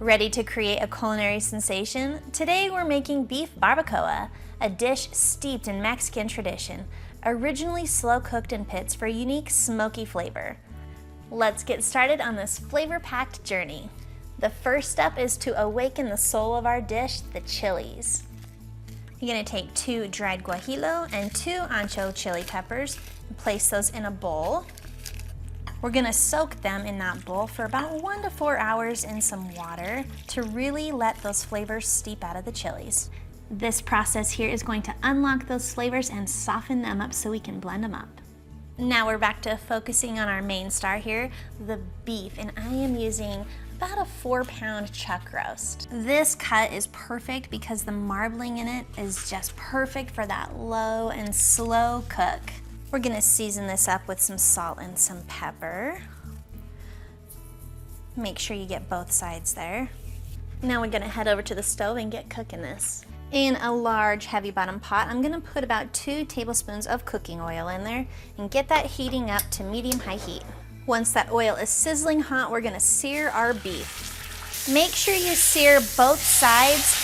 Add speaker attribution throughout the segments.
Speaker 1: Ready to create a culinary sensation? Today we're making beef barbacoa, a dish steeped in Mexican tradition, originally slow cooked in pits for a unique smoky flavor. Let's get started on this flavor-packed journey. The first step is to awaken the soul of our dish, the chilies. You're gonna take 2 dried guajillo and 2 ancho chili peppers and place those in a bowl. We're gonna soak them in that bowl for about 1 to 4 hours in some water to really let those flavors steep out of the chilies. This process here is going to unlock those flavors and soften them up so we can blend them up. Now we're back to focusing on our main star here, the beef, and I am using about a 4-pound chuck roast. This cut is perfect because the marbling in it is just perfect for that low and slow cook. We're gonna season this up with some salt and some pepper. Make sure you get both sides there. Now we're gonna head over to the stove and get cooking this. In a large heavy bottom pot, I'm gonna put about 2 tablespoons of cooking oil in there and get that heating up to medium-high heat. Once that oil is sizzling hot, we're gonna sear our beef. Make sure you sear both sides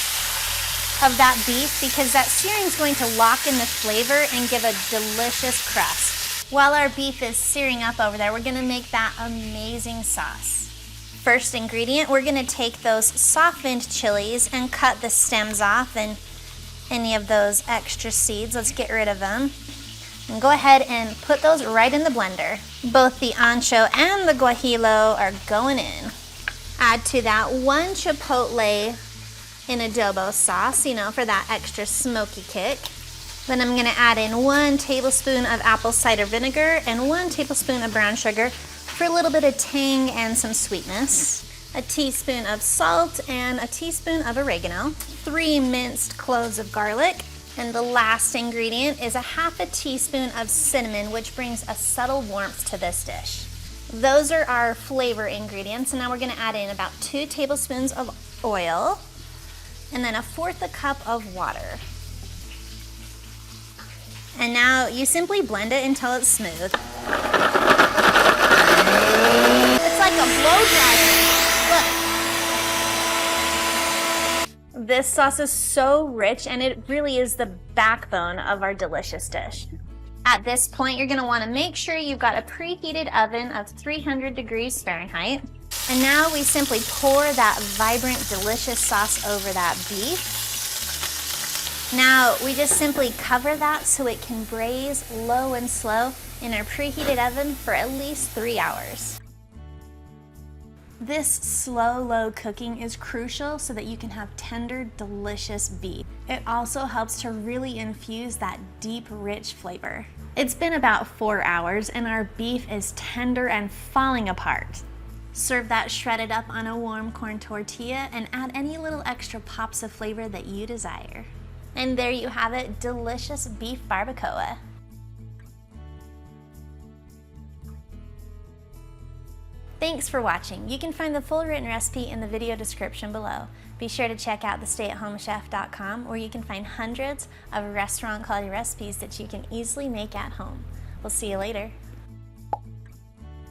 Speaker 1: of that beef because that searing is going to lock in the flavor and give a delicious crust. While our beef is searing up over there, we're gonna make that amazing sauce. First ingredient, we're gonna take those softened chilies and cut the stems off and any of those extra seeds. Let's get rid of them. And go ahead and put those right in the blender. Both the ancho and the guajillo are going in. Add to that 1 chipotle in adobo sauce, for that extra smoky kick. Then I'm gonna add in 1 tablespoon of apple cider vinegar and 1 tablespoon of brown sugar for a little bit of tang and some sweetness. A teaspoon of salt and a teaspoon of oregano. 3 minced cloves of garlic. And the last ingredient is a 1/2 teaspoon of cinnamon, which brings a subtle warmth to this dish. Those are our flavor ingredients. And now we're gonna add in about 2 tablespoons of oil and then 1/4 cup of water. And now you simply blend it until it's smooth. It's like a blow dryer. Look. This sauce is so rich and it really is the backbone of our delicious dish. At this point, you're gonna wanna make sure you've got a preheated oven of 300 degrees Fahrenheit. And now we simply pour that vibrant, delicious sauce over that beef. Now we just simply cover that so it can braise low and slow in our preheated oven for at least 3 hours. This slow, low cooking is crucial so that you can have tender, delicious beef. It also helps to really infuse that deep, rich flavor. It's been about 4 hours and our beef is tender and falling apart. Serve that shredded up on a warm corn tortilla and add any little extra pops of flavor that you desire. And there you have it, delicious beef barbacoa. Thanks for watching. You can find the full written recipe in the video description below. Be sure to check out thestayatHomeChef.com where you can find hundreds of restaurant quality recipes that you can easily make at home. We'll see you later.